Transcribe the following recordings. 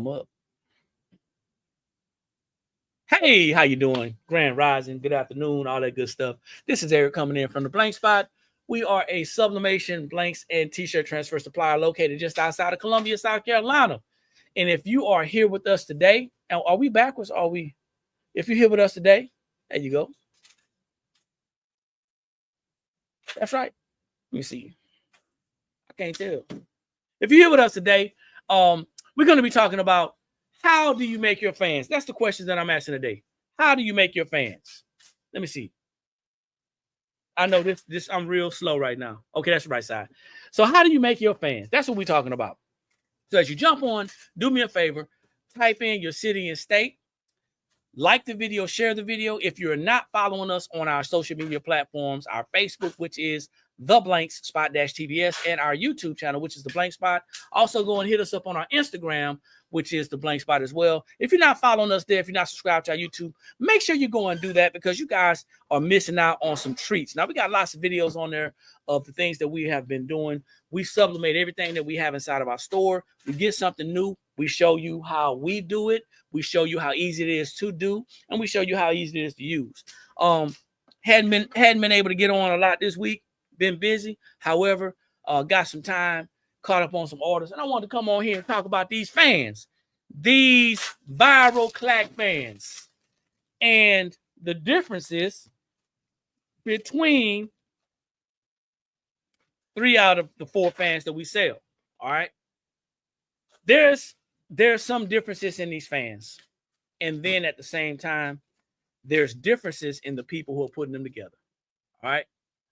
come up. Hey, how you doing? Grand Rising, good afternoon, all that good stuff. This is Eric coming in from the Blank Spot. We are a sublimation blanks and t-shirt transfer supplier located just outside of Columbia, South Carolina. And if you are here with us today, and are we backwards? Are we? If you're here with us today, there you go. That's right. Let me see. I can't tell. If you're here with us today, we're going to be talking about how do you make your fans? That's the question that I'm asking today. How do you make your fans? Let me see. I know this I'm real slow right now. Okay, that's the right side. So how do you make your fans? That's what we're talking about. So as you jump on, do me a favor, type in your city and state, like the video, share the video. If you're not following us on our social media platforms, our Facebook, which is The Blank Spot TBS, and our YouTube channel, which is The Blank Spot. Also go and hit us up on our Instagram, which is The Blank Spot as well. If you're not following us there, if you're not subscribed to our YouTube, make sure you go and do that because you guys are missing out on some treats. Now, we got lots of videos on there of the things that we have been doing. We sublimate everything that we have inside of our store. We get something new. We show you how we do it. We show you how easy it is to do, and we show you how easy it is to use. Hadn't been able to get on a lot this week. Been busy. However, got some time, caught up on some orders, and I wanted to come on here and talk about these fans, these viral Clack fans, and the differences between 3 out of the 4 fans that we sell. All right. There's some differences in these fans. And then at the same time, there's differences in the people who are putting them together. All right.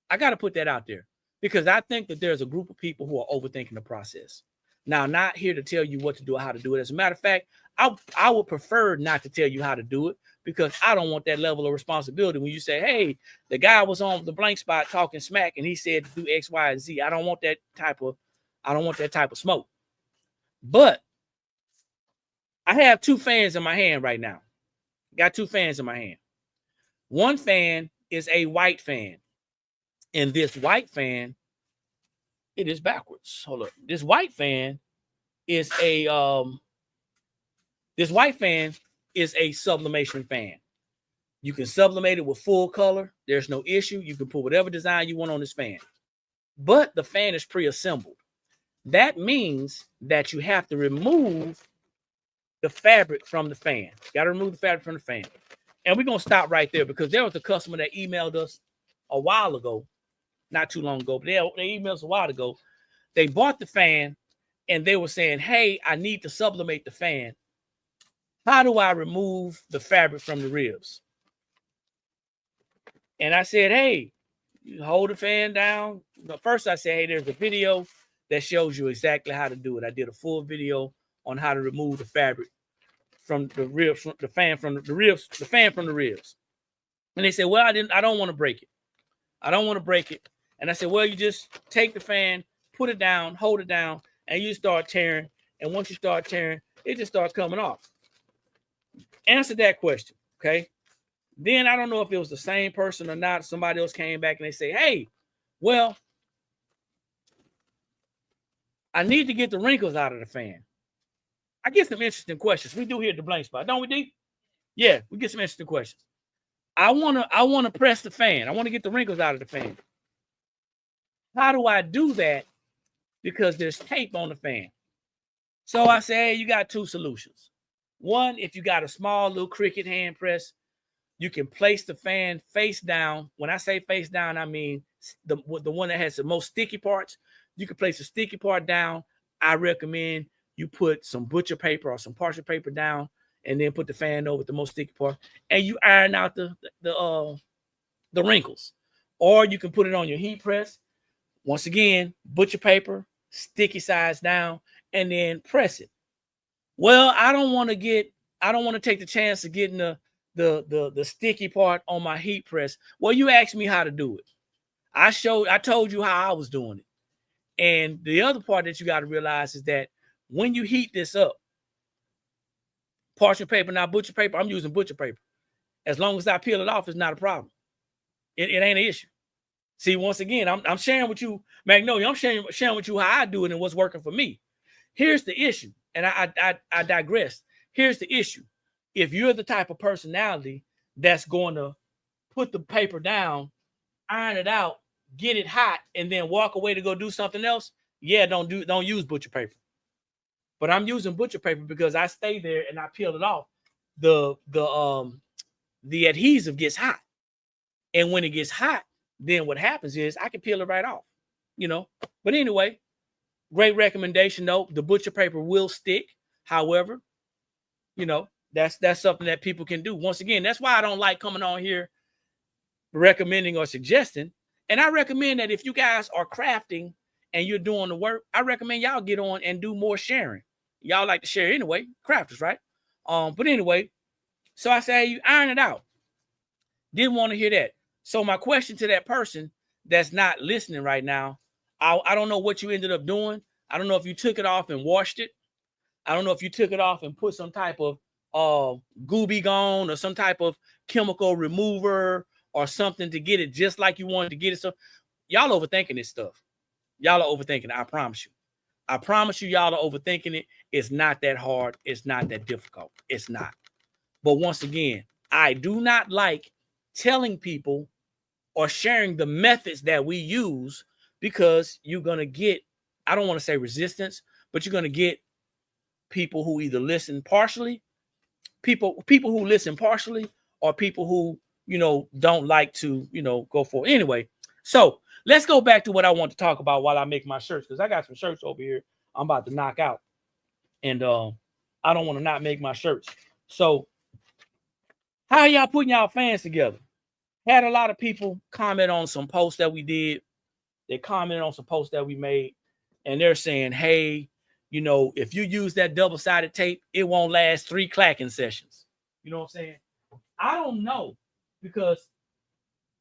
I got to put that out there because I think that there's a group of people who are overthinking the process. Now, not here to tell you what to do or how to do it. As a matter of fact, I would prefer not to tell you how to do it because I don't want that level of responsibility when you say, hey, the guy was on the Blank Spot talking smack and he said to do X, Y, and Z. I don't want that type of smoke. But I have 2 fans in my hand right now. Got 2 fans in my hand. One fan is a white fan. And this white fan, it is backwards. Hold up. This white fan is a sublimation fan. You can sublimate it with full color. There's no issue. You can put whatever design you want on this fan. But the fan is pre-assembled. That means that you have to remove the fabric from the fan. You got to remove the fabric from the fan. And we're going to stop right there because there was a customer that emailed us a while ago, not too long ago, but they emailed us a while ago. They bought the fan and they were saying, hey, I need to sublimate the fan. How do I remove the fabric from the ribs? And I said, hey, you hold the fan down. First I said, hey, there's a video that shows you exactly how to do it. I did a full video on how to remove the fabric from the ribs, the fan from the ribs. And they said, well, I don't want to break it. I don't want to break it. And I said, well, you just take the fan, put it down, hold it down, and you start tearing. And once you start tearing, it just starts coming off. Answer that question, okay? Then I don't know if it was the same person or not. Somebody else came back and they say, hey, well, I need to get the wrinkles out of the fan. I get some interesting questions. We do here at the Blank Spot, don't we, D? Yeah, we get some interesting questions. I wanna press the fan. I want to get the wrinkles out of the fan. How do I do that? Because there's tape on the fan. So I say, hey, you got 2 solutions. One, if you got a small little Cricut hand press, you can place the fan face down. When I say face down, I mean the one that has the most sticky parts. You can place the sticky part down. I recommend you put some butcher paper or some parchment paper down and then put the fan over the most sticky part and you iron out the wrinkles. Or you can put it on your heat press. Once again, butcher paper, sticky sides down, and then press it. Well, I don't want to take the chance of getting the sticky part on my heat press. Well, you asked me how to do it. I told you how I was doing it. And the other part that you got to realize is that when you heat this up, parchment paper, not butcher paper, I'm using butcher paper. As long as I peel it off, it's not a problem. It ain't an issue. See, once again, I'm sharing with you, Magnolia, I'm sharing with you how I do it and what's working for me. here's the issue, and I digress. Here's the issue. If you're the type of personality that's going to put the paper down, iron it out, get it hot, and then walk away to go do something else, yeah, don't use butcher paper. But I'm using butcher paper because I stay there and I peel it off. The adhesive gets hot. And when it gets hot, then what happens is I can peel it right off, you know. But anyway, great recommendation though. The butcher paper will stick. However, you know, that's something that people can do. Once again, that's why I don't like coming on here recommending or suggesting. And I recommend that if you guys are crafting and you're doing the work, I recommend y'all get on and do more sharing. Y'all like to share anyway, crafters, right? But anyway, so I say, hey, you iron it out. Didn't want to hear that. So my question to that person that's not listening right now, I don't know what you ended up doing. I don't know if you took it off and washed it. I don't know if you took it off and put some type of Gooby Gone or some type of chemical remover or something to get it just like you wanted to get it. So y'all overthinking this stuff. Y'all are overthinking it, I promise you. I promise you, y'all are overthinking it. It's not that hard. It's not that difficult. It's not. But once again, I do not like telling people or sharing the methods that we use because you're going to get, I don't want to say resistance, but you're going to get people who either listen partially, people who listen partially, or people who, you know, don't like to, you know, go for it. Anyway, so let's go back to what I want to talk about while I make my shirts, because I got some shirts over here I'm about to knock out. And I don't want to not make my shirts. So how y'all putting y'all fans together? Had a lot of people comment on some posts that we did. They commented on some posts that we made, and they're saying, hey, you know, if you use that double-sided tape, it won't last 3 clacking sessions. You know what I'm saying? I don't know, because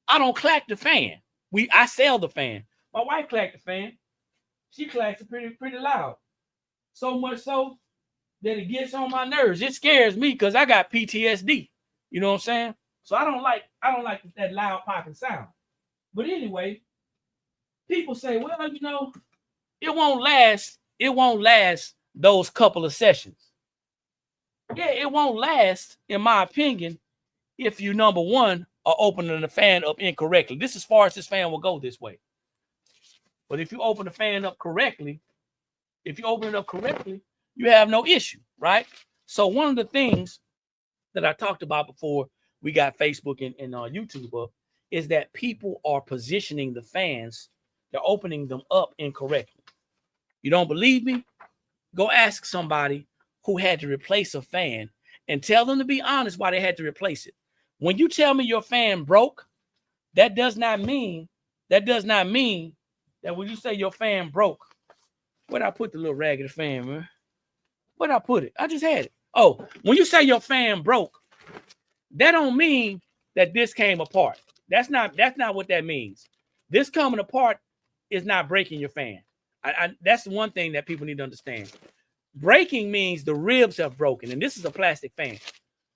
I don't clack the fan. I sell the fan. My wife clacked the fan. She clacks it pretty loud. So much so that it gets on my nerves. It scares me because I got PTSD. You know what I'm saying? So I don't like that loud popping sound. But anyway, people say, well, you know, it won't last those couple of sessions. Yeah, it won't last, in my opinion, if you, number one, are opening the fan up incorrectly. This is as far as this fan will go this way. But if you open the fan up correctly, you have no issue, right? So one of the things that I talked about before we got Facebook and YouTube up is that people are positioning the fans. They're opening them up incorrectly. You don't believe me? Go ask somebody who had to replace a fan and tell them to be honest why they had to replace it. When you tell me your fan broke, that does not mean that when you say your fan broke, where'd I put the little raggedy fan, man? Where'd I put it? I just had it. Oh, when you say your fan broke, that don't mean that this came apart. That's not what that means. This coming apart is not breaking your fan. That's one thing that people need to understand. Breaking means the ribs have broken, and this is a plastic fan,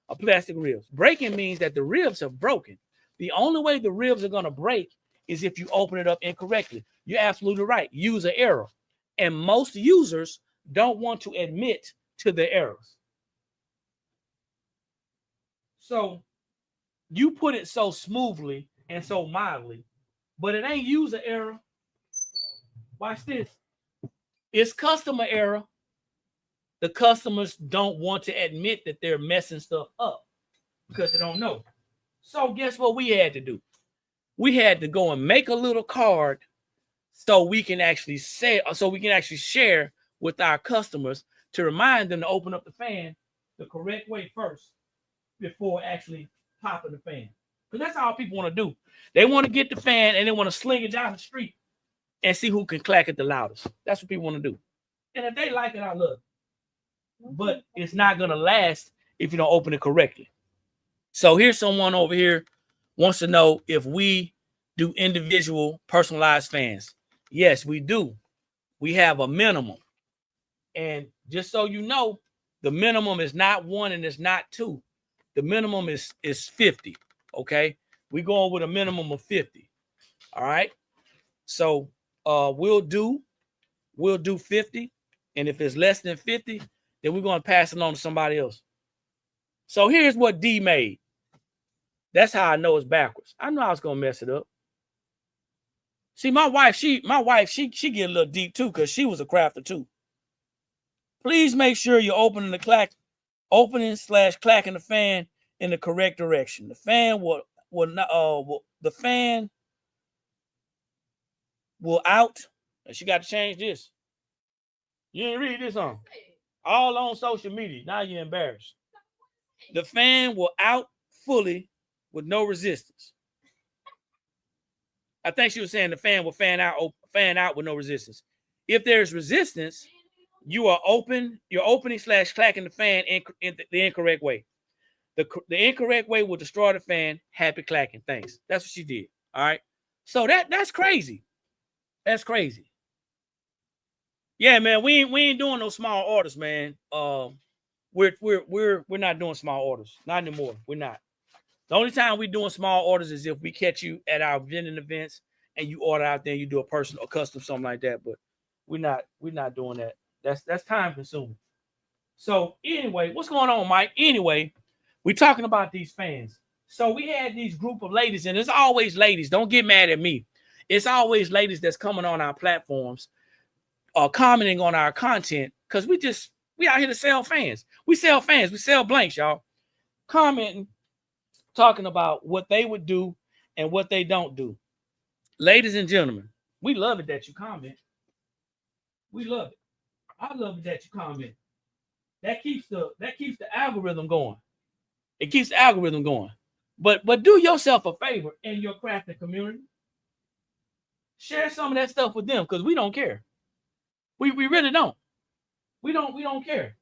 a plastic ribs. Breaking means that the ribs have broken. The only way the ribs are going to break is if you open it up incorrectly. You're absolutely right. User error. And most users don't want to admit to the errors. So you put it so smoothly and so mildly, but it ain't user error. Watch this. It's customer error. The customers don't want to admit that they're messing stuff up because they don't know. So guess what we had to do? We had to go and make a little card so we can actually share with our customers to remind them to open up the fan the correct way first before actually popping the fan. Because that's all people want to do. They want to get the fan and they want to sling it down the street and see who can clack it the loudest. That's what people want to do. And if they like it, I love it. But it's not going to last if you don't open it correctly. So here's someone over here wants to know if we do individual personalized fans. Yes, we do. We have a minimum. And just so you know, the minimum is not 1 and it's not 2. The minimum is 50. Okay. We're going with a minimum of 50. All right. So we'll do 50. And if it's less than 50, then we're going to pass it on to somebody else. So here's what D made. That's how I know it's backwards. I know I was going to mess it up. See, my wife, she get a little deep too, because she was a crafter too. Please make sure you're opening / clacking the fan in the correct direction. The fan will out. And she got to change this. You didn't read this on. All on social media. Now you're embarrassed. The fan will out fully with no resistance. I think she was saying the fan will fan out with no resistance. If there's resistance, you're opening / clacking the fan in the incorrect way. The incorrect way will destroy the fan. Happy clacking. Thanks. That's what she did. All right. So that's crazy. That's crazy. Yeah, man. We ain't doing no small orders, man. We're not doing small orders. Not anymore. We're not. The only time we're doing small orders is if we catch you at our vending events and you order out there and you do a personal or custom, something like that. But we're not doing that. That's time consuming. So anyway, what's going on, Mike? Anyway, we're talking about these fans. So we had these group of ladies, and it's always ladies. Don't get mad at me. It's always ladies that's coming on our platforms, commenting on our content, because we out here to sell fans. We sell fans. We sell blanks, y'all. Commenting, talking about what they would do and what they don't do. Ladies and gentlemen, we love it that you comment. We love it. I love it that you comment. That keeps the algorithm going. It keeps the algorithm going. But do yourself a favor in your crafting community. Share some of that stuff with them, because we don't care. We really don't. We don't care.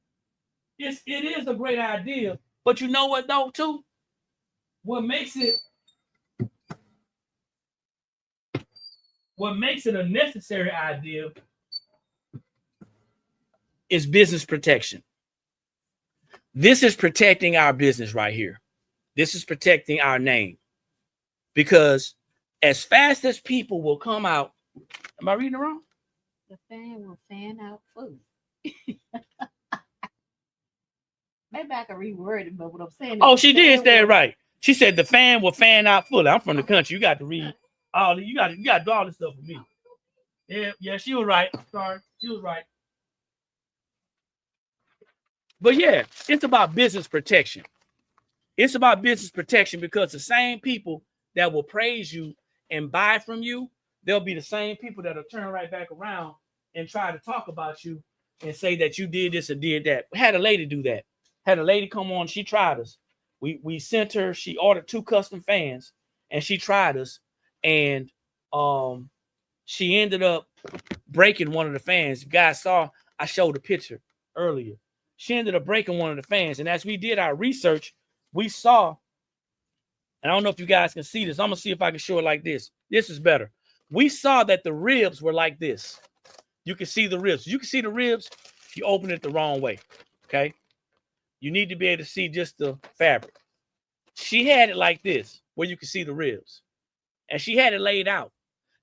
It is a great idea, but you know what though too? What makes it a necessary idea is business protection. This is protecting our business right here. This is protecting our name. Because as fast as people will come out, am I reading it wrong? The fan will fan out fully. Maybe I can reword it, but what I'm saying is... Oh, she did say it right. She said the fan will fan out fully. I'm from the country. You got to read all you got to do all this stuff with me. Yeah, she was right. Sorry. She was right. But yeah, it's about business protection. It's about business protection, because the same people that will praise you and buy from you, they'll be the same people that'll turn right back around and try to talk about you and say that you did this or did that. We had a lady do that. Had a lady come on. She tried us. We sent her. She ordered 2 custom fans, and she tried us, and she ended up breaking one of the fans. You guys saw, I showed a picture earlier. She ended up breaking one of the fans, and as we did our research, we saw, and I don't know if you guys can see this. I'm gonna see if I can show it like this. This is better. We saw that the ribs were like this. You can see the ribs. You can see the ribs. You open it the wrong way. Okay. You need to be able to see just the fabric. She had it like this, where you can see the ribs. And she had it laid out.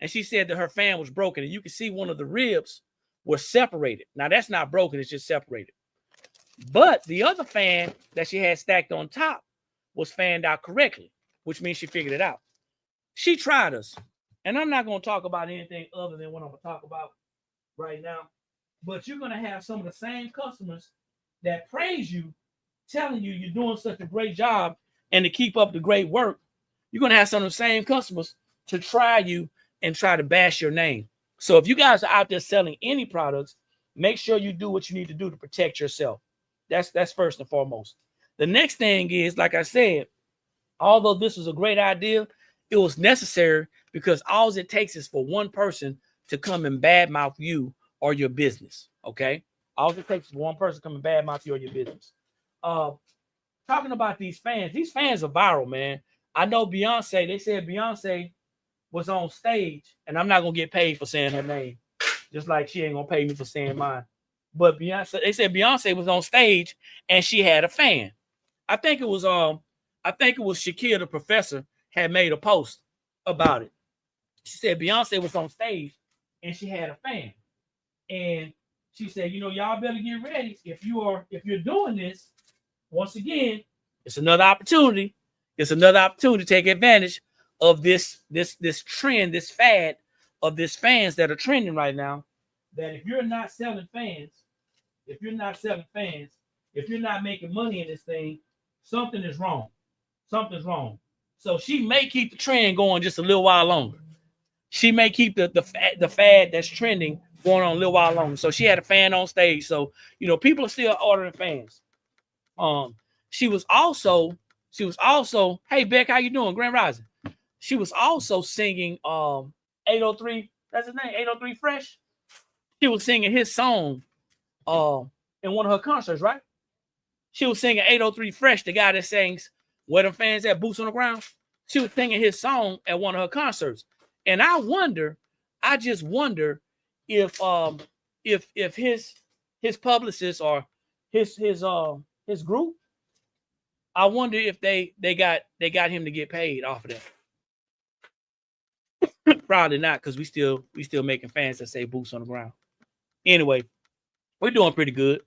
And she said that her fan was broken. And you can see one of the ribs was separated. Now, that's not broken. It's just separated. But the other fan that she had stacked on top was fanned out correctly, which means she figured it out. She tried us. And I'm not going to talk about anything other than what I'm going to talk about right now. But you're going to have some of the same customers that praise you, telling you you're doing such a great job and to keep up the great work. You're going to have some of the same customers to try you and try to bash your name. So if you guys are out there selling any products, make sure you do what you need to do to protect yourself. That's first and foremost. The next thing is, like I said, although this was a great idea, it was necessary, because all it takes is for one person to come and badmouth you or your business. Okay. All it takes is one person to come and badmouth you or your business. Talking about these fans are viral, man. I know Beyonce, they said Beyonce was on stage, and I'm not going to get paid for saying her name, just like she ain't going to pay me for saying mine. But Beyonce, they said Beyonce was on stage and she had a fan. I think it was Shakira the Professor had made a post about it. She said Beyonce was on stage and she had a fan. And she said, you know, y'all better get ready. If you're doing this, once again, it's another opportunity. It's another opportunity to take advantage of this trend, this fad of this fans that are trending right now. That if you're not selling fans, if you're not making money in this thing, something is wrong. Something's wrong. So she may keep the trend going just a little while longer. She may keep the fad that's trending going on a little while longer. So she had a fan on stage. So, you know, people are still ordering fans. She was also, hey Beck, how you doing? Grand Rising. She was also singing 803, that's his name, 803 Fresh. She was singing his song in one of her concerts, right? She was singing 803 Fresh, the guy that sings Where Them Fans At, Boots on the Ground. She was singing his song at one of her concerts. And I just wonder if his publicist or his group, I wonder if they got him to get paid off of that. Probably not, because we still making fans that say boots on the ground. Anyway, we're doing pretty good.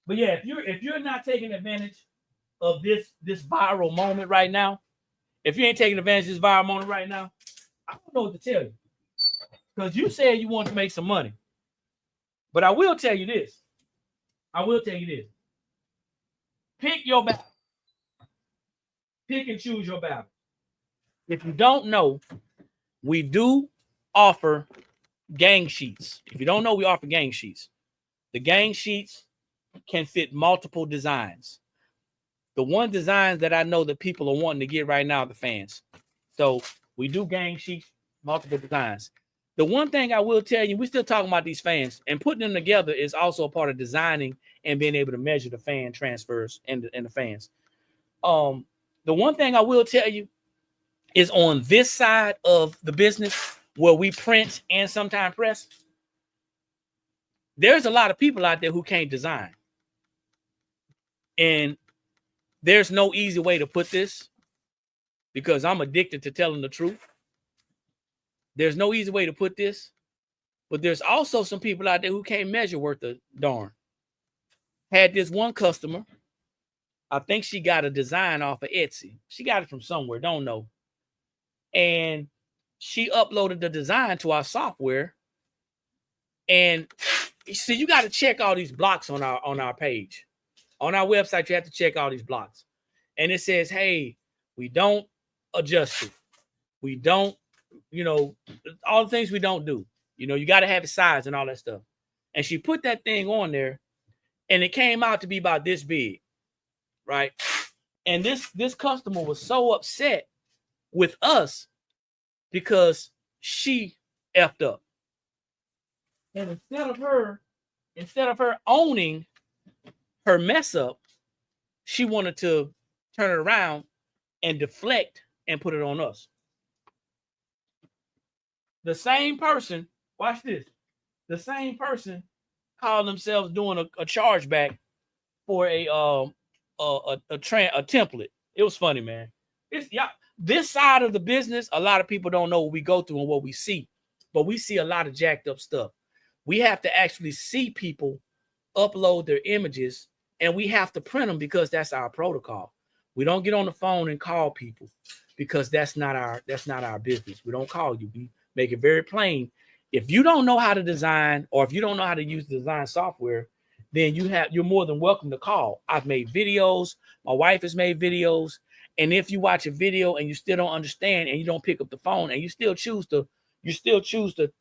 But yeah, if you're not taking advantage of this viral moment right now, if you ain't taking advantage of this viral moment right now, I don't know what to tell you. Because you said you want to make some money. But I will tell you this. Pick your battle. Pick and choose your battle. If you don't know, we do offer gang sheets. If you don't know, we offer gang sheets. The gang sheets can fit multiple designs. The one design that I know that people are wanting to get right now are the fans. So we do gang sheets, multiple designs. The one thing I will tell you, we're still talking about these fans, and putting them together is also a part of designing and being able to measure the fan transfers and the fans. The one thing I will tell you is on this side of the business where we print and sometimes press, there's a lot of people out there who can't design. And there's no easy way to put this because I'm addicted to telling the truth. There's no easy way to put this, but there's also some people out there who can't measure worth a darn. Had this one customer, I think she got a design off of Etsy. She got it from somewhere, don't know. And she uploaded the design to our software. And see, you got to check all these blocks on our page. On our website, you have to check all these blocks. And it says, hey, we don't adjust it. We don't, you know, all the things we don't do. You know, you got to have it size and all that stuff. And she put that thing on there, and it came out to be about this big, right? And this customer was so upset with us because she effed up. And instead of her owning her mess up, she wanted to turn it around and deflect and put it on us. The same person, watch this. The same person called themselves doing a chargeback for a template. It was funny, man. This side of the business, a lot of people don't know what we go through and what we see, but we see a lot of jacked up stuff. We have to actually see people upload their images, and we have to print them because that's our protocol. We don't get on the phone and call people because that's not our business. We don't call you. We make it very plain. If you don't know how to design, or if you don't know how to use the design software, then you're more than welcome to call. I've made videos. My wife has made videos. And if you watch a video and you still don't understand and you don't pick up the phone and you still choose to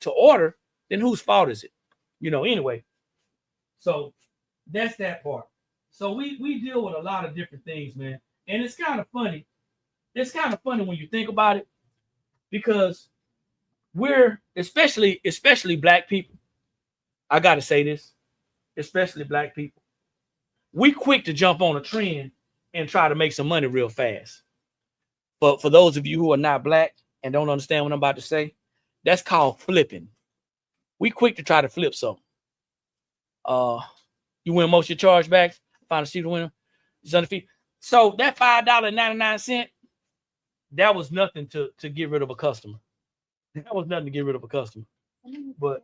order, then whose fault is it? You know, anyway. So that's that part. So we deal with a lot of different things, man. And it's kind of funny. It's kind of funny when you think about it, because we're especially black people. I got to say this, especially black people. We quick to jump on a trend and try to make some money real fast. But for those of you who are not black and don't understand what I'm about to say, that's called flipping. We quick to try to flip something. You win most of your chargebacks. Find a student winner. It's under fee. So that $5.99, that was nothing to get rid of a customer. That was nothing to get rid of a customer. But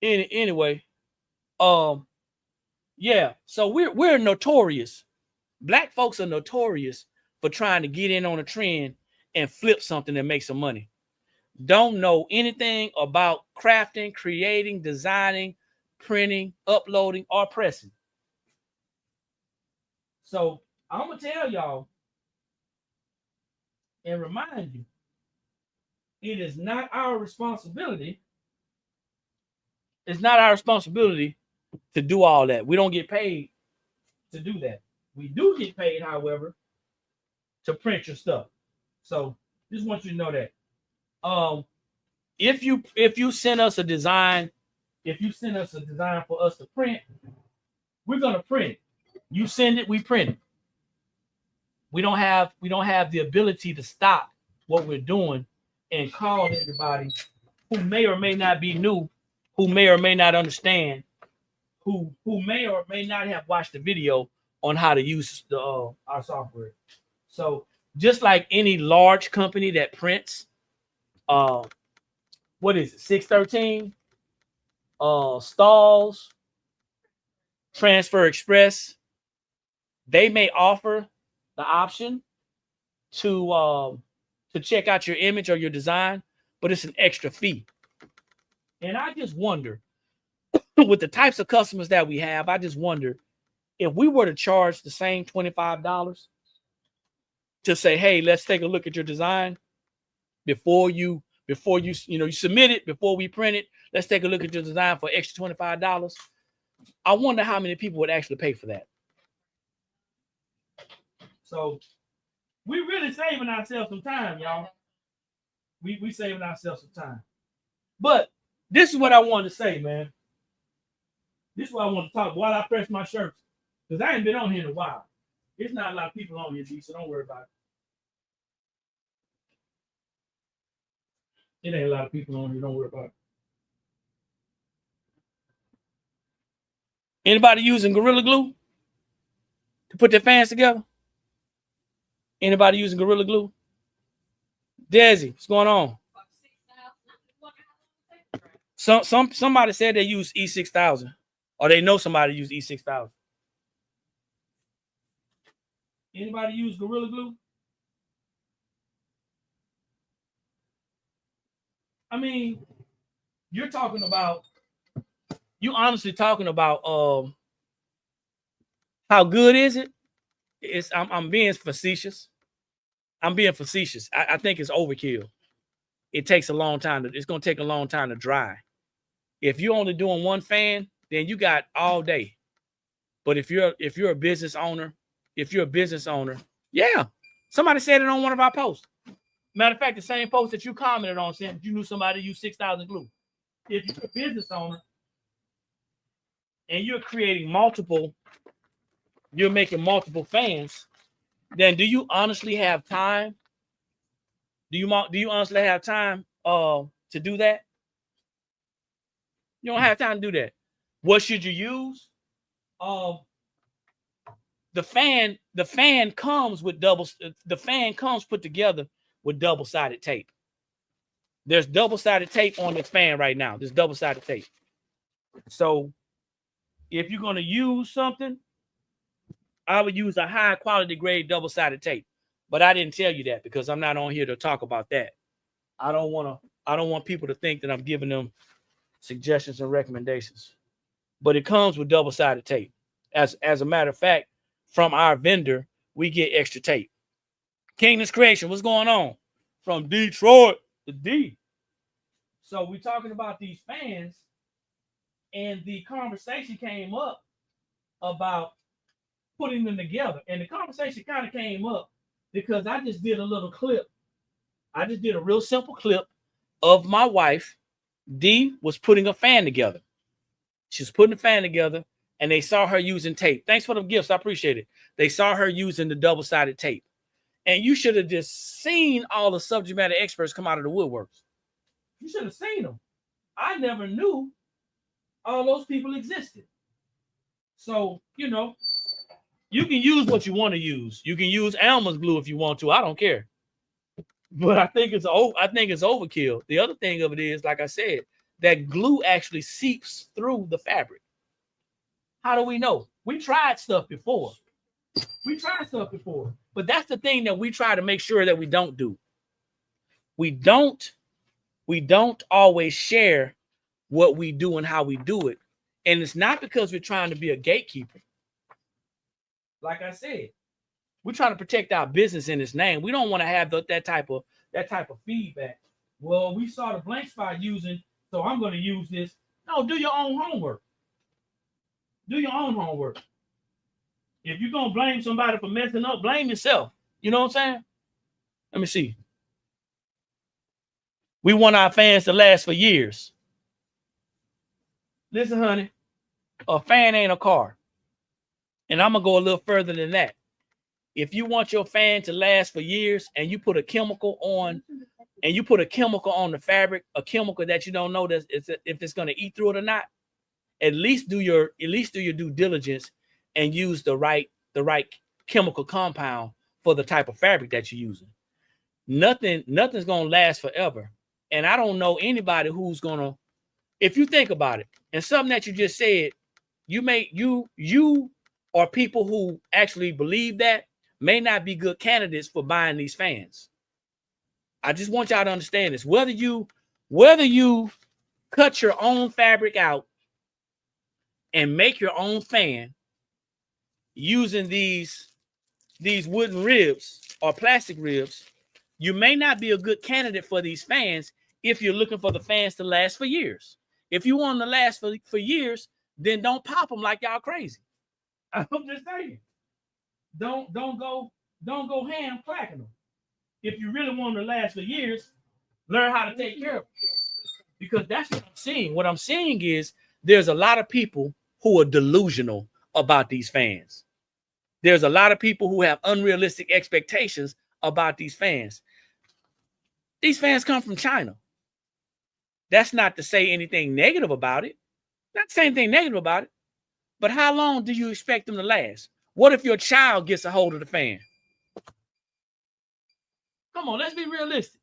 Anyway, yeah. So we're notorious. Black folks are notorious for trying to get in on a trend and flip something and make some money. Don't know anything about crafting, creating, designing, printing, uploading, or pressing. So I'm gonna tell y'all and remind you, it is not our responsibility. It's not our responsibility to do all that. We don't get paid to do that. We do get paid, however, to print your stuff. So just want you to know that. If you send us a design, if you send us a design for us to print, we're gonna print it. You send it, we print it. We don't have the ability to stop what we're doing and call everybody who may or may not be new, who may or may not understand, who may or may not have watched the video on how to use the our software. So just like any large company that prints, what is it, 613, Stalls, Transfer Express, they may offer the option to check out your image or your design, but it's an extra fee. And I just wonder, with the types of customers that we have, I just wonder if we were to charge the same $25 to say, hey, let's take a look at your design before you you submit it, before we print it, let's take a look at your design for extra $25. I wonder how many people would actually pay for that. So we really saving ourselves some time, y'all. We saving ourselves some time. But this is what I wanted to say, man. This is what I want to talk while I press my shirts. Because I ain't been on here in a while. There's not a lot of people on here, so don't worry about it. It ain't a lot of people on here, don't worry about it. Anybody using Gorilla Glue to put their fans together? Anybody using Gorilla Glue? Desi, what's going on? Somebody said they use E6000, or they know somebody use E6000. Anybody use Gorilla Glue? I mean, you're honestly talking about how good is it? I'm being facetious. I'm being facetious. I think it's overkill. It takes a long time. It's going to take a long time to dry. If you're only doing one fan, then you got all day. But if you're a business owner, yeah. Somebody said it on one of our posts. Matter of fact, the same post that you commented on saying you knew somebody used 6,000 glue. If you're a business owner and you're making multiple fans, then do you honestly have time? Do you honestly have time to do that? You don't have time to do that. What should you use? The fan comes with put together with double-sided tape. There's double-sided tape on this fan right now. There's double-sided tape. So if you're going to use something, I would use a high quality grade double-sided tape. But I didn't tell you that because I'm not on here to talk about that. I don't want people to think that I'm giving them suggestions and recommendations. But it comes with double-sided tape. As a matter of fact, from our vendor, we get extra tape. Kingdom's Creation, what's going on? From Detroit to D. So we're talking about these fans, and the conversation came up about putting them together. And the conversation kind of came up because I just did a little clip. I just did a real simple clip of my wife. D was putting a fan together. She's putting a fan together, and they saw her using tape. Thanks for the gifts. I appreciate it. They saw her using the double-sided tape. And you should have just seen all the subject matter experts come out of the woodworks. You should have seen them. I never knew all those people existed. So, you can use what you want to use. You can use Elmer's glue if you want to. I don't care. But I think it's overkill. The other thing of it is, like I said, that glue actually seeps through the fabric. How do we know? We tried stuff before. But that's the thing that we try to make sure that we don't do. We don't always share what we do and how we do it. And it's not because we're trying to be a gatekeeper. Like I said, we're trying to protect our business in its name. We don't want to have that type of feedback. Well, we saw the blank spot using, so I'm going to use this. No, do your own homework. Do your own homework. If you're going to blame somebody for messing up, blame yourself. You know what I'm saying? Let me see. We want our fans to last for years. Listen, honey, a fan ain't a car. And I'm going to go a little further than that. If you want your fan to last for years and you put a chemical on the fabric, a chemical that you don't know if it's going to eat through it or not, at least do your due diligence and use the right chemical compound for the type of fabric that you're using. Nothing's going to last forever. And I don't know anybody who's going to, if you think about it, and something that you just said, you or people who actually believe that may not be good candidates for buying these fans. I just want y'all to understand this. Whether you cut your own fabric out and make your own fan using these wooden ribs or plastic ribs, you may not be a good candidate for these fans if you're looking for the fans to last for years. If you want them to last for years, then don't pop them like y'all crazy. I'm just saying. Don't go ham clacking them. If you really want them to last for years, learn how to take care of them. Because that's what I'm seeing. What I'm seeing is there's a lot of people who are delusional about these fans. There's a lot of people who have unrealistic expectations about these fans. These fans come from China. That's not to say anything negative about it. Not to say anything negative about it. But how long do you expect them to last? What if your child gets a hold of the fan? Come on, let's be realistic.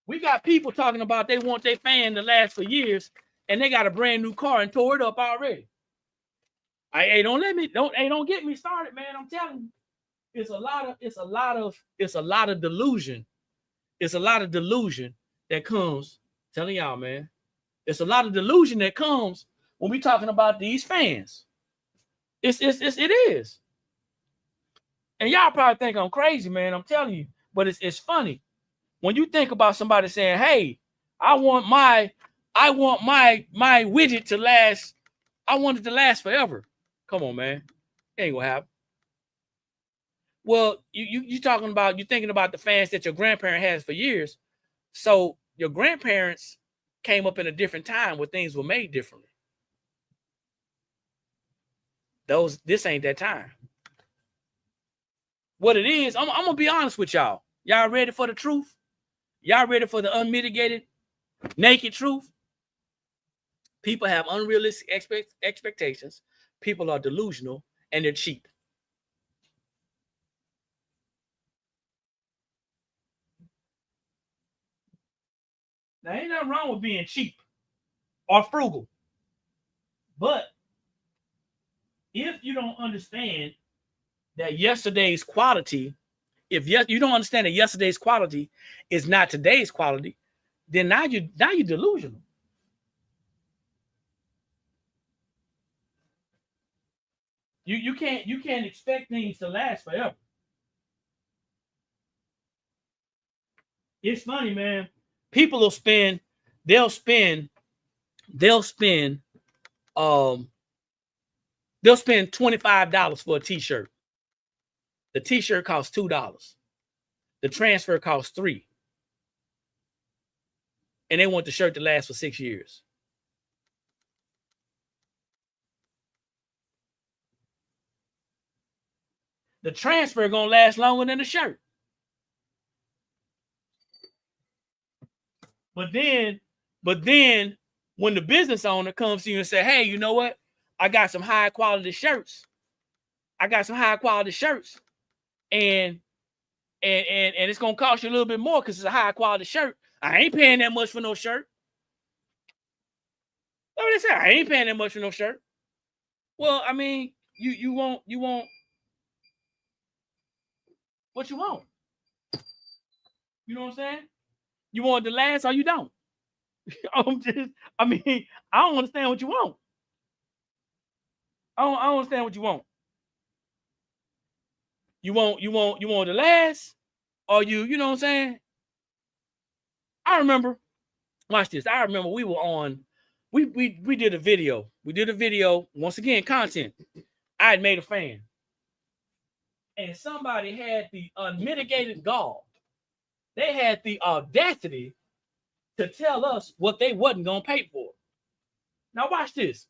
We got people talking about they want their fan to last for years, and they got a brand new car and tore it up already. Don't get me started, man. I'm telling you, it's a lot of delusion. It's a lot of delusion that comes. Telling y'all, man, it's a lot of delusion that comes when we talking about these fans. It is. And y'all probably think I'm crazy, man. I'm telling you, but it's funny when you think about somebody saying, "Hey, I want my widget to last. I want it to last forever." Come on, man, it ain't gonna happen. Well, you thinking about the fans that your grandparent has for years. So your grandparents came up in a different time where things were made differently. This ain't that time. What it is, I'm gonna be honest with y'all. Y'all ready for the truth? Y'all ready for the unmitigated, naked truth? People have unrealistic expectations. People are delusional and they're cheap. Now, ain't nothing wrong with being cheap or frugal. But if you don't understand that yesterday's quality, if you don't understand that yesterday's quality is not today's quality, then now you're delusional. You can't expect things to last forever. It's funny, man. People will spend $25 for a t-shirt. The t-shirt costs $2. The transfer costs $3. And they want the shirt to last for 6 years. The transfer gonna last longer than the shirt. But then when the business owner comes to you and say, "Hey, you know what? I got some high quality shirts. And it's gonna cost you a little bit more because it's a high quality shirt. I ain't paying that much for no shirt. That's what they say. I ain't paying that much for no shirt. Well, I mean, you want what you want. You know what I'm saying? You want it to last or you don't. I mean, I don't understand what you want. I don't understand what you want. You want it to last, or you know what I'm saying? I remember, watch this. I remember we were on, we did a video. We did a video, once again, content. I had made a fan. And somebody had the unmitigated gall. They had the audacity to tell us what they wasn't gonna pay for. Now watch this.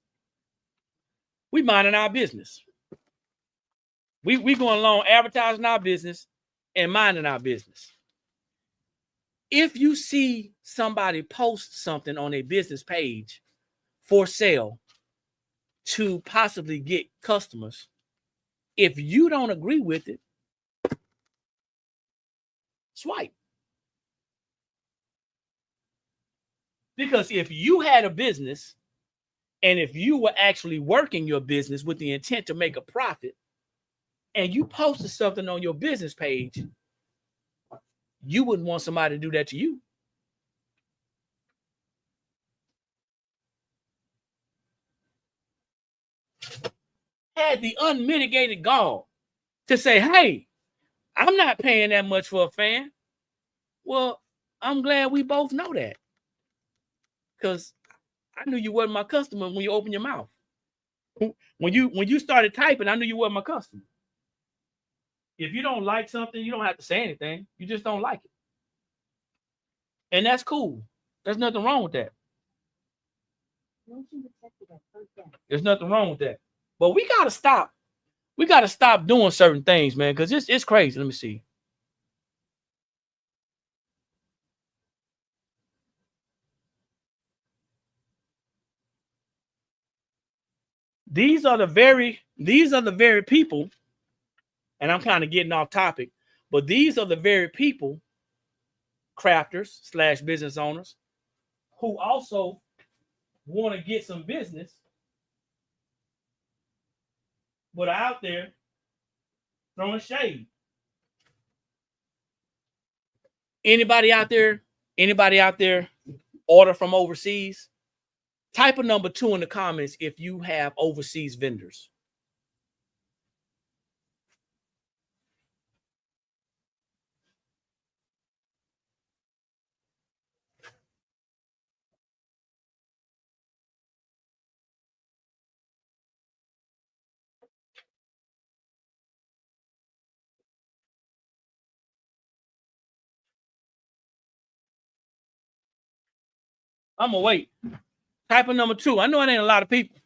We minding our business. We going along advertising our business and minding our business. If you see somebody post something on a business page for sale to possibly get customers, if you don't agree with it, swipe. Because if you had a business and if you were actually working your business with the intent to make a profit and you posted something on your business page, you wouldn't want somebody to do that to you. Had the unmitigated gall to say, hey, I'm not paying that much for a fan. Well, I'm glad we both know that. Because I knew you wasn't my customer when you opened your mouth. When you started typing, I knew you weren't my customer. If you don't like something, you don't have to say anything. You just don't like it. And that's cool. There's nothing wrong with that. There's nothing wrong with that. But we gotta stop. We gotta stop doing certain things, man, because it's crazy. Let me see. These are the very people, and I'm kind of getting off topic, but these are the very people, crafters / business owners, who also want to get some business, but are out there throwing shade. Anybody out there order from overseas? Type a number 2 in the comments if you have overseas vendors. I'm gonna wait. Type a number 2. I know it ain't a lot of people.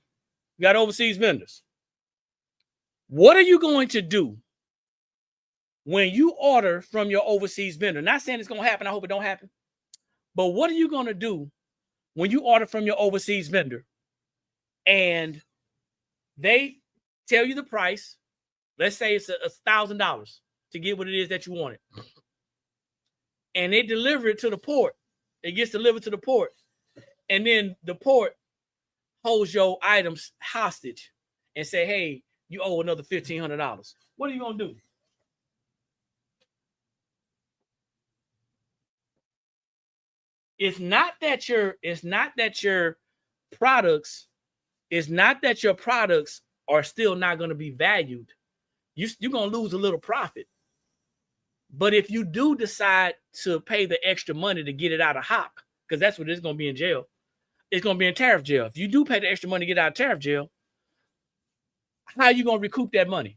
You got overseas vendors. What are you going to do when you order from your overseas vendor? Not saying it's gonna happen. I hope it don't happen. But what are you gonna do when you order from your overseas vendor and they tell you the price? Let's say it's $1,000 to get what it is that you wanted, and they deliver it to the port. It gets delivered to the port, and then the port holds your items hostage and say, "Hey, you owe another $1,500." What are you gonna do? It's not that your products are still not going to be valued. You're going to lose a little profit. But if you do decide to pay the extra money to get it out of hock, because that's what it's going to be in jail, it's going to be in tariff jail. If you do pay the extra money to get out of tariff jail, how are you going to recoup that money?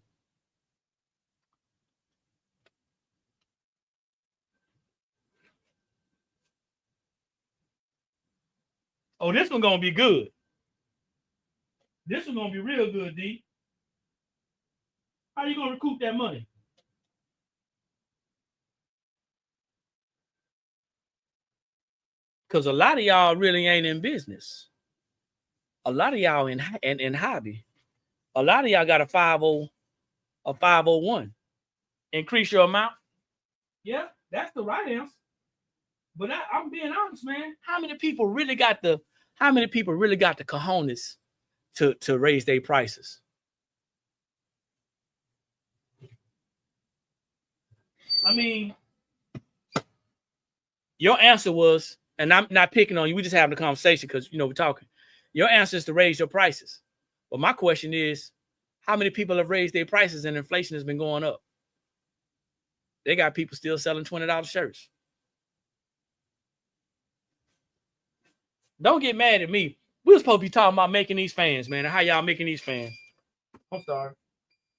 Oh, this one's going to be good. This one's going to be real good, D. How are you going to recoup that money? Because a lot of y'all really ain't in business. A lot of y'all in hobby. A lot of y'all got a 501. Increase your amount. Yeah, that's the right answer. But I'm being honest, man. How many people really got the cojones to raise their prices? I mean, your answer was, and I'm not picking on you, we just having a conversation because we're talking. Your answer is to raise your prices. But my question is, how many people have raised their prices and inflation has been going up? They got people still selling $20 shirts. Don't get mad at me. We were supposed to be talking about making these fans, man, and how y'all making these fans. I'm sorry.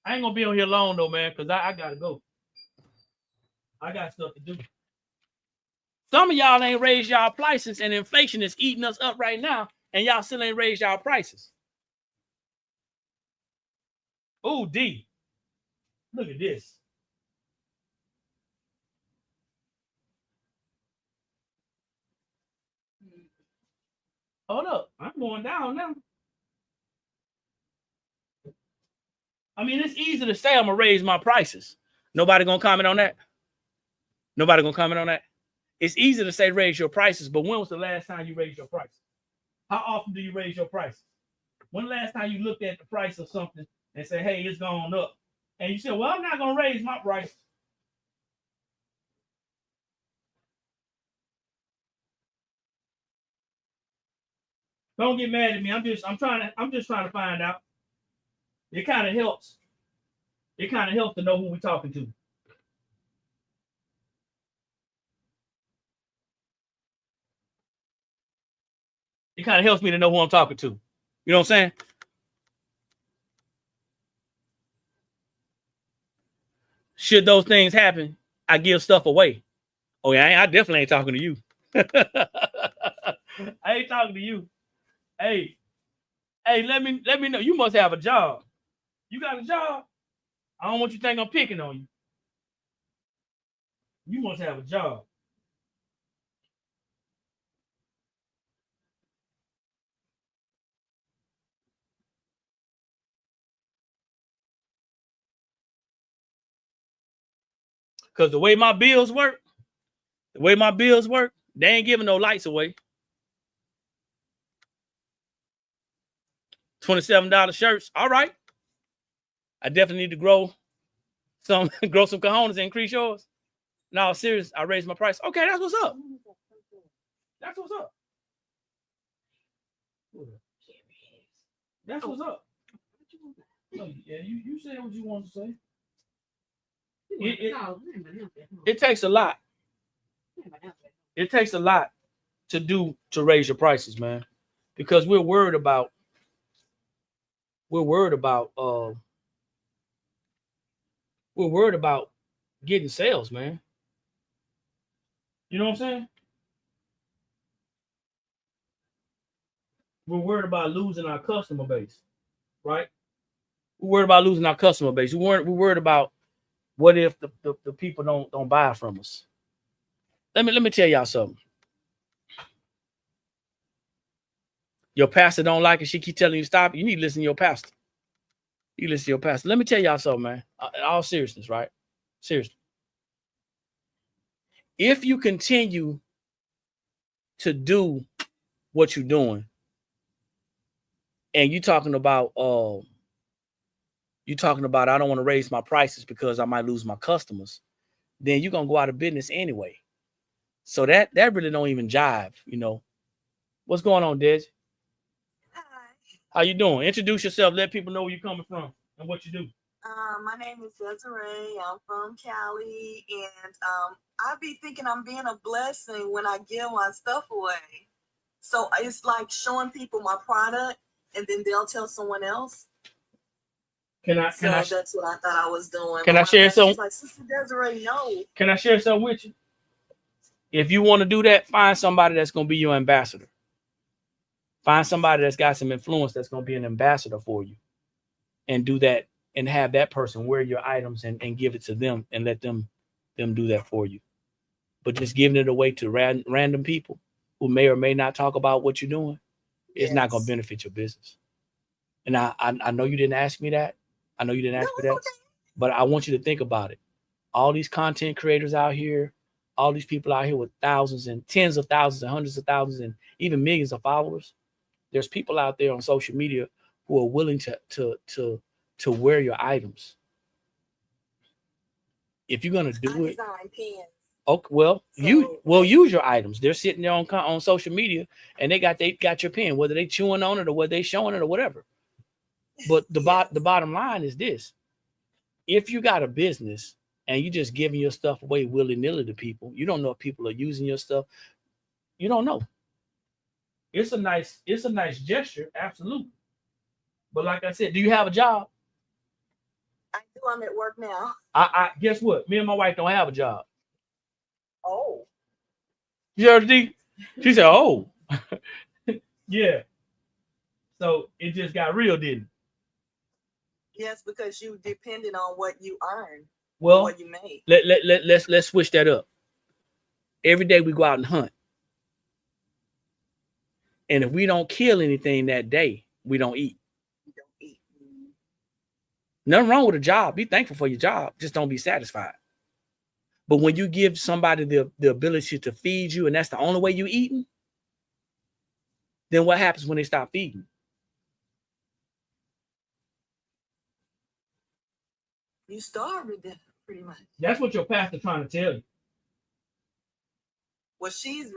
I ain't gonna be on here long though, man, because I gotta go. I got stuff to do. Some of y'all ain't raised y'all prices, and inflation is eating us up right now, and y'all still ain't raised y'all prices. Oh, D. Look at this. Hold up. I'm going down now. I mean, it's easy to say I'm going to raise my prices. Nobody going to comment on that? Nobody going to comment on that? It's easy to say raise your prices, but when was the last time you raised your prices? How often do you raise your prices? When the last time you looked at the price of something and said, hey, it's gone up? And you said, well, I'm not going to raise my price. Don't get mad at me. I'm just trying to find out. It kind of helps. It kind of helps to know who we're talking to. It kind of helps me to know who I'm talking to. You know what I'm saying? Should those things happen, I give stuff away. Oh yeah, I definitely ain't talking to you. I ain't talking to you. Hey, let me know. You must have a job. You got a job? I don't want you to think I'm picking on you. You must have a job. Because the way my bills work, they ain't giving no lights away. $27 shirts. All right. I definitely need to grow some cojones and increase yours. No, serious. I raised my price. Okay, that's what's up. That's what's up. That's what's up. Yeah, you said what you want to say. It takes a lot. It takes a lot to raise your prices, man, because we're worried about getting sales, man. You know what I'm saying? We're worried about losing our customer base, right? We're worried about losing our customer base. We're worried about what if the people don't buy from us. Let me tell y'all something. Your pastor don't like it. She keep telling you stop. You need to listen to your pastor. You listen to your pastor. Let me tell y'all something, man. In all seriousness, right? Seriously. If you continue to do what you're doing, and you're talking about I don't want to raise my prices because I might lose my customers, then you're gonna go out of business anyway. So that really don't even jive, you know. What's going on, Dej? Hi. How you doing? Introduce yourself. Let people know where you're coming from and what you do. My name is Desiree. I'm from Cali, and I be thinking I'm being a blessing when I give my stuff away. So it's like showing people my product, and then they'll tell someone else. That's what I thought I was doing. Can I share some? Like, Sister Desiree, no. Can I share something with you? If you want to do that, find somebody that's gonna be your ambassador. Find somebody that's got some influence that's gonna be an ambassador for you, and do that, and have that person wear your items and give it to them and let them do that for you. But just giving it away to random people who may or may not talk about what you're doing, it's not gonna benefit your business. And I know you didn't ask me that. I know you didn't ask me that, but I want you to think about it. All these content creators out here, all these people out here with thousands and tens of thousands and hundreds of thousands and even millions of followers. There's people out there on social media who are willing to wear your items. If you're gonna do it, pens. okay, well, So use your items. They're sitting there on social media, and they got your pen, whether they chewing on it or whether they showing it or whatever. But the bottom line is this: if you got a business and you just giving your stuff away willy nilly to people, you don't know if people are using your stuff. You don't know. It's a nice gesture, absolutely. But like I said, do you have a job? I do. I'm at work now. I guess what? Me and my wife don't have a job. Oh. You heard D? She said, "Oh, yeah." So it just got real, didn't it? Yes, because you depended on what you earn, Well, what you made. Let's switch that up. Every day we go out and hunt, and if we don't kill anything that day, we don't eat. You don't eat. Nothing wrong with a job. Be thankful for your job. Just don't be satisfied. But when you give somebody the ability to feed you, and that's the only way you eating, then what happens when they stop feeding? You starve to death, pretty much. That's what your pastor trying to tell you. Well, she's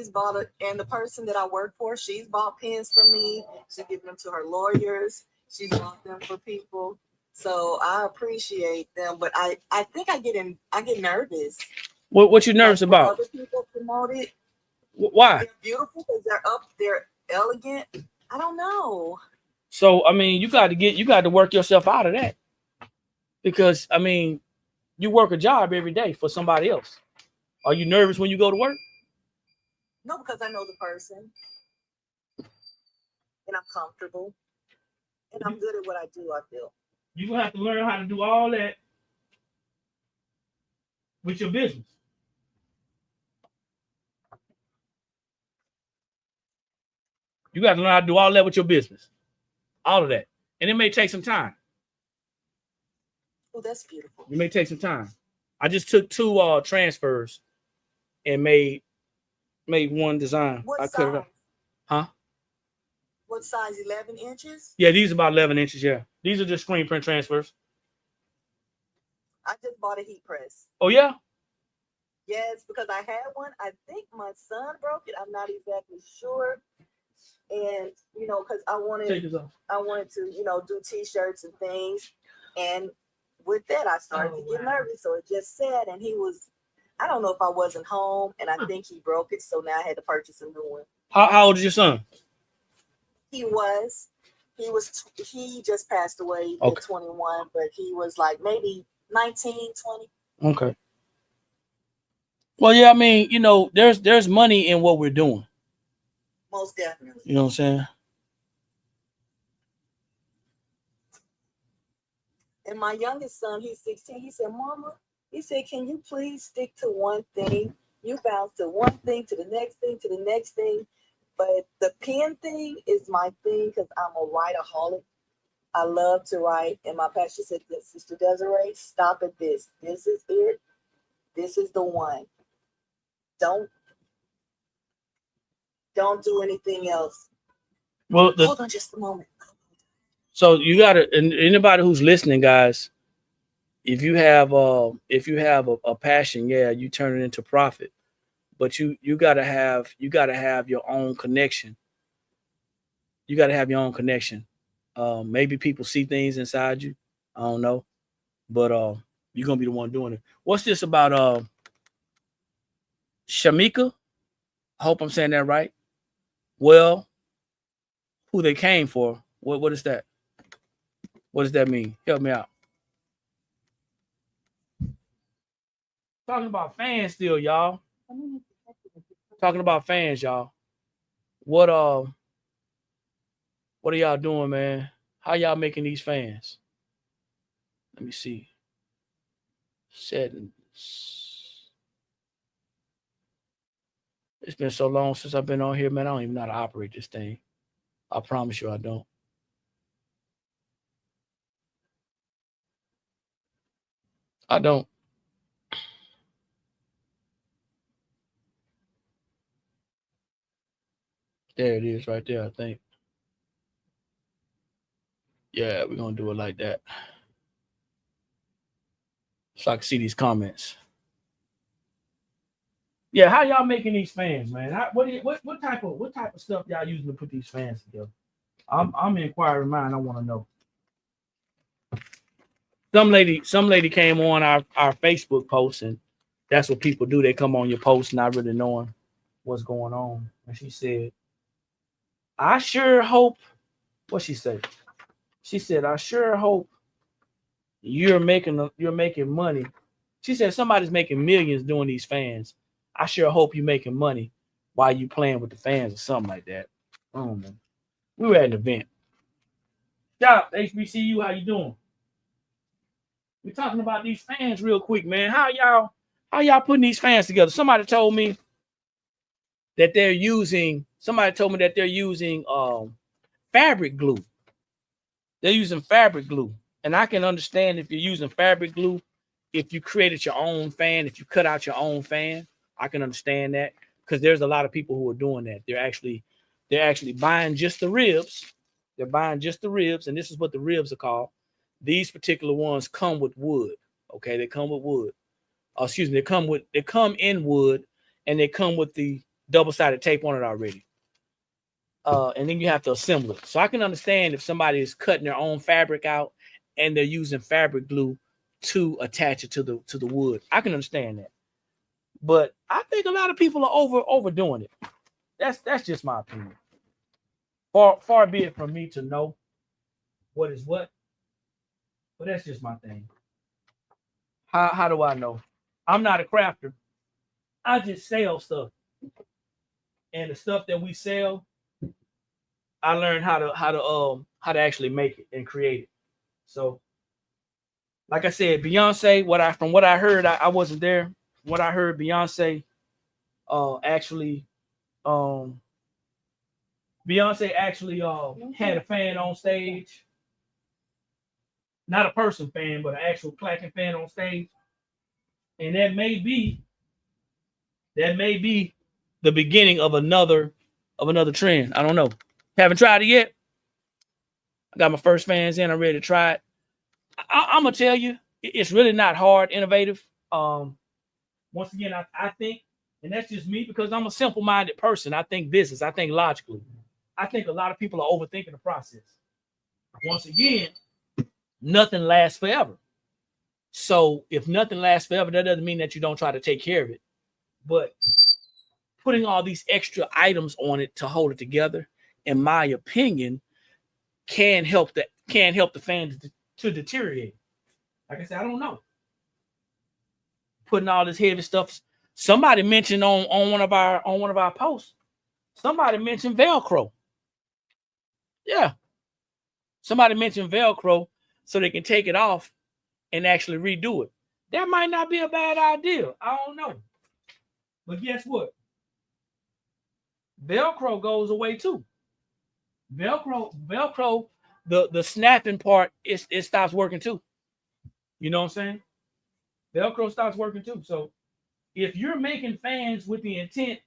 bought it, and the person that I work for, she's bought pens for me. She's given them to her lawyers. She's bought them for people. So I appreciate them, but I think I get nervous. What you nervous about? Other people promote it. Why? They're beautiful because they're elegant. I don't know. So I mean, you got to work yourself out of that. Because I mean, you work a job every day for somebody else. Are you nervous when you go to work? No, because I know the person, and I'm comfortable, and I'm good at what I do. I feel You're gonna have to learn how to do all that with your business. You got to learn how to do all that with your business, all of that, and it may take some time. Oh, that's beautiful. It may take some time. I just took 2 Tranfers and made one design. What I size? cut it up. Huh? What size? 11 inches? Yeah, these are about 11 inches. Yeah, these are just screen print Tranfers. I just bought a heat press. Oh yeah. Yes, because I had one. I think my son broke it. I'm not exactly sure. And because I wanted to, do T-shirts and things. And with that, I started to get nervous. So it just said, and I don't know if I wasn't home, and I think he broke it. So now I had to purchase a new one. How old is your son? He just passed away at 21, but he was like maybe 19, 20. Okay. Well, yeah, I mean, there's money in what we're doing. Most definitely. You know what I'm saying? And my youngest son, he's 16. He said, "Mama," he said, "can you please stick to one thing? You bounce to one thing, to the next thing, to the next thing. But the pen thing is my thing because I'm a writeaholic. I love to write." And my pastor said, "Sister Desiree, stop at this. This is it. This is the one. Don't do anything else." Well, hold on just a moment. So you gotta, and anybody who's listening, guys, if you have a passion, yeah, you turn it into profit. But you gotta have your own connection. You gotta have your own connection. Maybe people see things inside you. I don't know, but you're gonna be the one doing it. What's this about? Shamika? I hope I'm saying that right. Well, who they came for? What is that? What does that mean? Help me out. Talking about fans still, y'all. Talking about fans, y'all. What are y'all doing, man? How y'all making these fans? Let me see. Settings. It's been so long since I've been on here, man. I don't even know how to operate this thing. I promise you I don't. I don't. There it is right there, I think. Yeah, we're gonna do it like that. So I can see these comments. Yeah, how y'all making these fans, man? What type of stuff y'all using to put these fans together? I'm inquiring mind. I want to know. Some lady came on our Facebook post, and that's what people do. They come on your post not really knowing what's going on. And she said, I sure hope, what she said? She said, I sure hope you're making money. She said somebody's making millions doing these fans. I sure hope you're making money while you playing with the fans or something like that. Oh man. We were at an event. Shout out to HBCU, how you doing? We're talking about these fans real quick, man. How y'all putting these fans together? Somebody told me that they're using fabric glue. They're using fabric glue. And I can understand if you're using fabric glue, if you created your own fan, if you cut out your own fan, I can understand that, because there's a lot of people who are doing that. They're actually buying just the ribs. They're buying just the ribs, and this is what the ribs are called. These particular ones come with wood. Okay, they come with wood. They come in wood, and they come with the double-sided tape on it already. And then you have to assemble it. So I can understand if somebody is cutting their own fabric out and they're using fabric glue to attach it to the wood. I can understand that. But I think a lot of people are overdoing it. That's just my opinion. Far be it from me to know what is what, but that's just my thing. How do I know? I'm not a crafter. I just sell stuff. And the stuff that we sell, I learned how to actually make it and create it. So, like I said, Beyonce, from what I heard, I wasn't there. What I heard, Beyonce actually had a fan on stage. Not a person fan, but an actual clacking fan on stage. And that may be the beginning of another trend. I don't know. Haven't tried it yet. I got my first fans in. I'm ready to try it. I'm gonna tell you, it's really not hard, innovative. Once again, I think, and that's just me because I'm a simple-minded person. I think business. I think logically. I think a lot of people are overthinking the process. Once again, nothing lasts forever. So if nothing lasts forever, that doesn't mean that you don't try to take care of it. But putting all these extra items on it to hold it together, in my opinion, can help the fans to deteriorate. Like I said, I don't know. Putting all this heavy stuff. Somebody mentioned on one of our posts. Somebody mentioned Velcro. Yeah. Somebody mentioned Velcro so they can take it off and actually redo it. That might not be a bad idea. I don't know. But guess what? Velcro goes away too. Velcro, the snapping part, it stops working too. You know what I'm saying? Velcro stops working too. So if you're making fans with the intent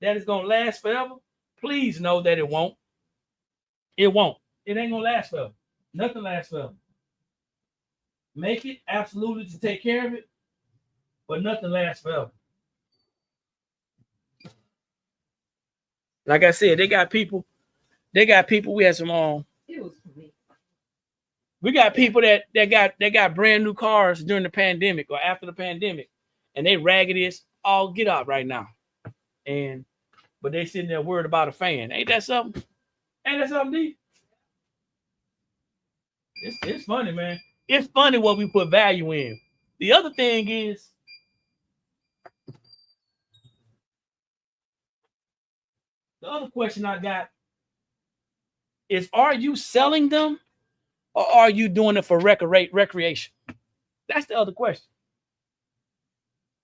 that it's gonna last forever, please know that it won't. It won't. It ain't gonna last forever. Nothing lasts forever. Make it absolutely to take care of it, but nothing lasts forever. Like I said, they got people. We had some we got people that got brand new cars during the pandemic or after the pandemic, and they raggedy as all get out right now. But they sitting there worried about a fan. Ain't that something? Ain't that something deep? It's funny, man. It's funny what we put value in. The other thing is, the other question I got is, are you selling them or are you doing it for recreation? That's the other question.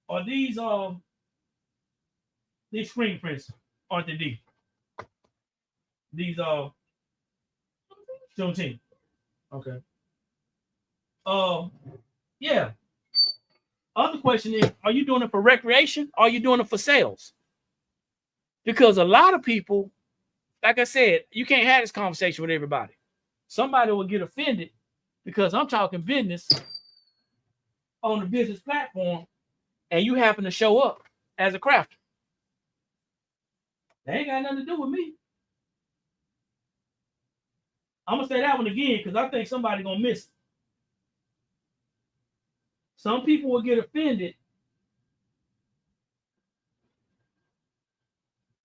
Are these screen prints, aren't they deep? These Juneteenth. Okay. Yeah. Other question is, are you doing it for recreation? Or are you doing it for sales? Because a lot of people like I said, you can't have this conversation with everybody. Somebody will get offended because I'm talking business on the business platform and you happen to show up as a crafter. That ain't got nothing to do with me. I'm going to say that one again because I think somebody's going to miss it. Some people will get offended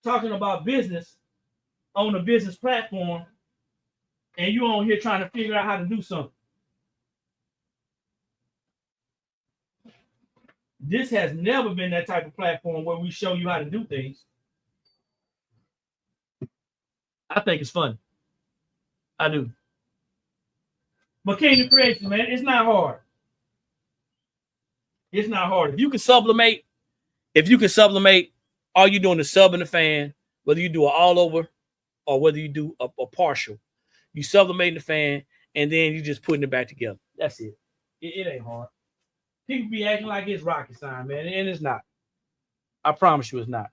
talking about business on a business platform and you on here trying to figure out how to do something. This has never been that type of platform where we show you how to do things. I think it's funny. I do. But Kingdom Creation, man, it's not hard. It's not hard. If you can sublimate, all you're doing is subbing the fan, whether you do it all over or whether you do a partial. You sublimating the fan and then you just putting it back together. That's it. It ain't hard. People be acting like it's rocket science, man, and it's not. I promise you it's not.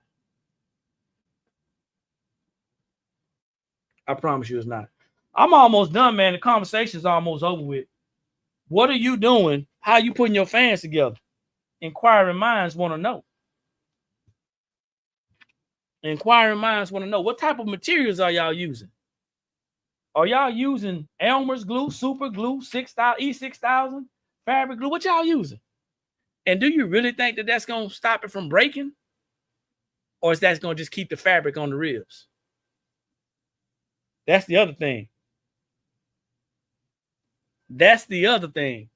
I promise you it's not. I'm almost done, man. The conversation's almost over with. What are you doing? How are you putting your fans together? Inquiring minds want to know. Inquiring minds want to know. What type of materials are y'all using? Are y'all using Elmer's glue, super glue, 6000, E6000, fabric glue? What y'all using? And do you really think that that's going to stop it from breaking? Or is that going to just keep the fabric on the ribs? That's the other thing. That's the other thing.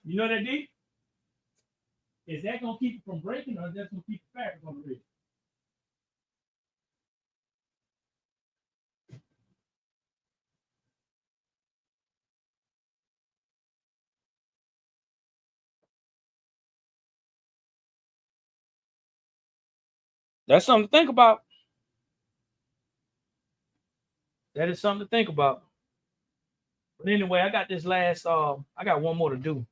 You know that, D? Is that going to keep it from breaking or is that going to keep the fabric on the ribs? That's something to think about. That is something to think about. But anyway, I got this last, I got one more to do.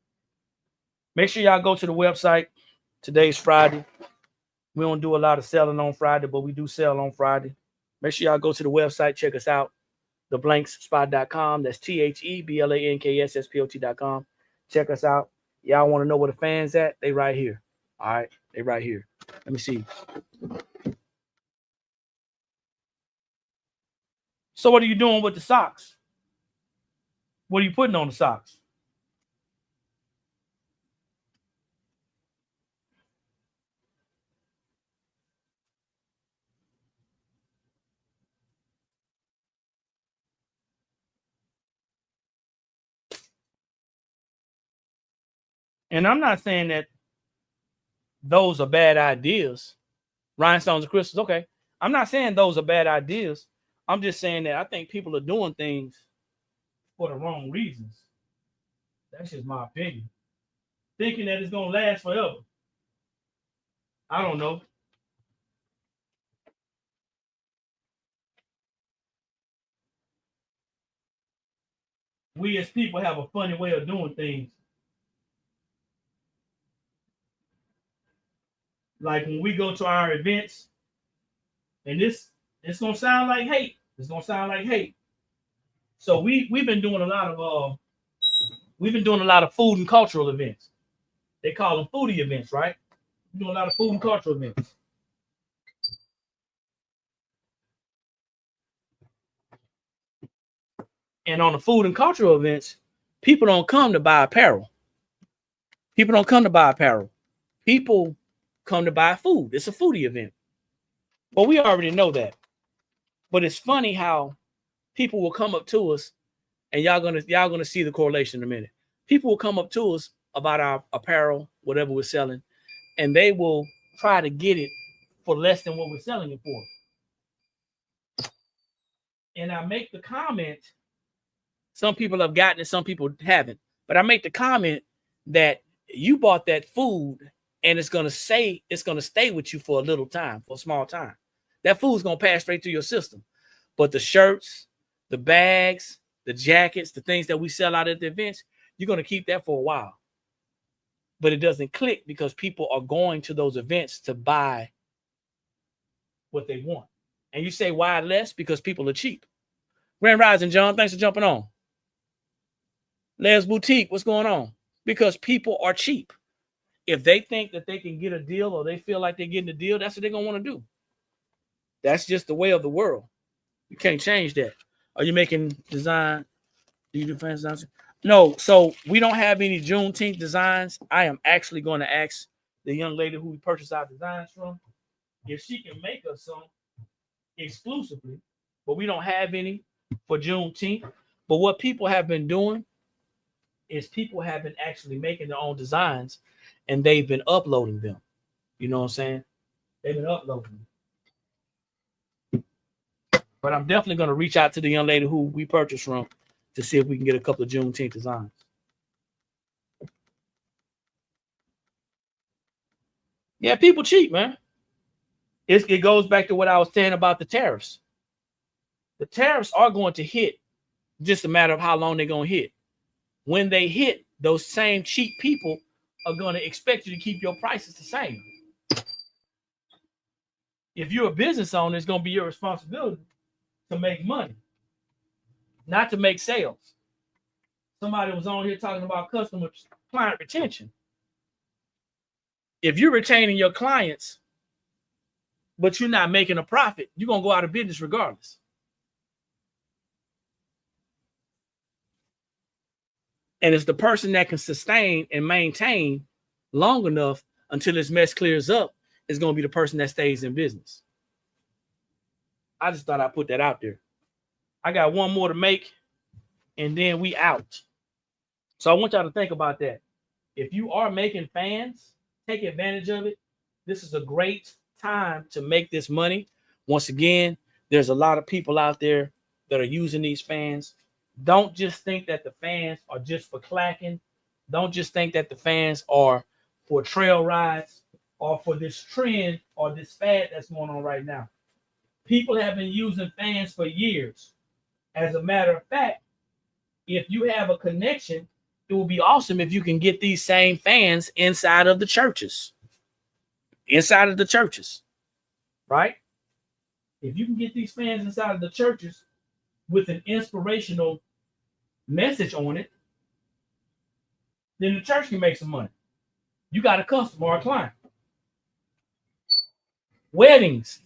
Make sure y'all go to the website. Today's Friday. We don't do a lot of selling on Friday, but we do sell on Friday. Make sure y'all go to the website. Check us out. theblankspot.com. That's THEBLANKSSPOT.com. Check us out. Y'all want to know where the fans at? They right here. All right. They right here. Let me see. So what are you doing with the socks? What are you putting on the socks? And I'm not saying that those are bad ideas. Rhinestones and crystals, okay. I'm not saying those are bad ideas. I'm just saying that I think people are doing things for the wrong reasons. That's just my opinion. Thinking that it's going to last forever. I don't know. We as people have a funny way of doing things. Like when we go to our events, and it's gonna sound like hate. It's gonna sound like hate. So we've been doing a lot of food and cultural events. They call them foodie events, right? We're doing a lot of food and cultural events. And on the food and cultural events, people don't come to buy apparel. People don't come to buy apparel. People come to buy food. It's a foodie event. Well, we already know that. But it's funny how people will come up to us, and y'all gonna see the correlation in a minute. People will come up to us about our apparel, whatever we're selling, and they will try to get it for less than what we're selling it for. And I make the comment, some people have gotten it, some people haven't. But I make the comment that you bought that food and it's gonna stay with you for a little time, for a small time. That food's gonna pass straight through your system. But the shirts, the bags, the jackets, the things that we sell out at the events, you're gonna keep that for a while. But it doesn't click because people are going to those events to buy what they want. And you say, why less? Because people are cheap. Grand Rising, John, thanks for jumping on. Les Boutique, what's going on? Because people are cheap. If they think that they can get a deal or they feel like they're getting a deal, that's what they're going to want to do. That's just the way of the world. You can't change that. Are you making design? Do you do fan designs? No. So we don't have any Juneteenth designs. I am actually going to ask the young lady who we purchased our designs from if she can make us some exclusively, but we don't have any for Juneteenth. But what people have been doing is people have been actually making their own designs and they've been uploading them. You know what I'm saying? They've been uploading them. But I'm definitely going to reach out to the young lady who we purchased from to see if we can get a couple of Juneteenth designs. Yeah, people cheap, man. It goes back to what I was saying about the tariffs. The tariffs are going to hit, just a matter of how long they're going to hit. When they hit, those same cheap people are going to expect you to keep your prices the same. If you're a business owner, it's going to be your responsibility to make money, not to make sales. Somebody was on here talking about client retention. If you're retaining your clients, but you're not making a profit, you're going to go out of business regardless. And it's the person that can sustain and maintain long enough until this mess clears up is going to be the person that stays in business. I just thought I'd put that out there. I got one more to make, and then we out. So I want y'all to think about that. If you are making fans, take advantage of it. This is a great time to make this money. Once again, there's a lot of people out there that are using these fans. Don't just think that the fans are just for clacking. Don't just think that the fans are for trail rides or for this trend or this fad that's going on right now. People have been using fans for years. As a matter of fact, if you have a connection, it will be awesome if you can get these same fans inside of the churches. Inside of the churches, right? If you can get these fans inside of the churches with an inspirational message on it, then the church can make some money. You got a customer or a client. Weddings,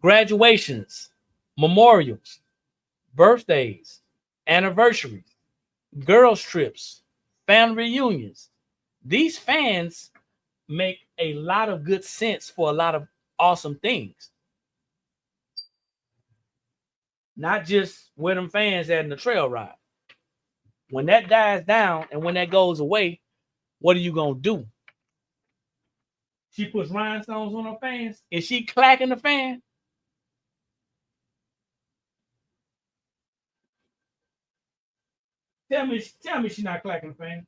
graduations, memorials, birthdays, anniversaries, girls' trips, family reunions. These fans make a lot of good sense for a lot of awesome things. Not just where them fans at in the trail ride. When that dies down and when that goes away, what are you going to do? She puts rhinestones on her fans. Is she clacking the fan? Tell me she's not clacking the fan.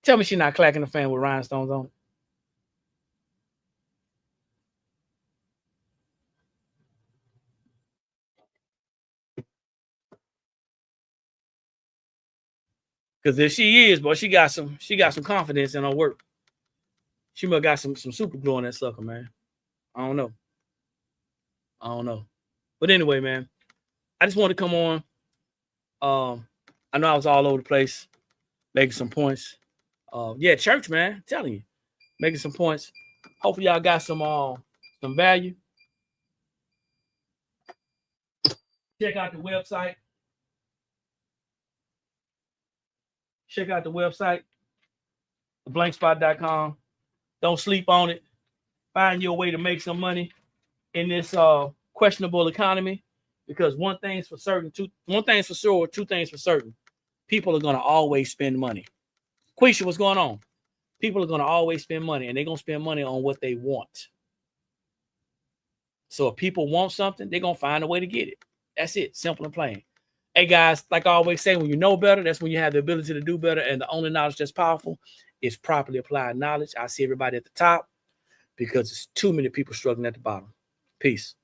Tell me she's not clacking the fan with rhinestones on it. Because if she is, boy, she got some confidence in her work. She must got some super glue on that sucker, man. I don't know. But anyway, man, I just wanted to come on. I know I was all over the place making some points. Yeah, church, man, I'm telling you, making some points. Hopefully y'all got some value. Check out the website. Blankspot.com. Don't sleep on it. Find your way to make some money in this questionable economy, because one thing's for certain, two things for certain. People are going to always spend money. Quisha, what's going on? People are going to always spend money, and they're going to spend money on what they want. So if people want something, they're going to find a way to get it. That's it. Simple and plain. Hey, guys, like I always say, when you know better, that's when you have the ability to do better. And the only knowledge that's powerful is properly applied knowledge. I see everybody at the top because there's too many people struggling at the bottom. Peace.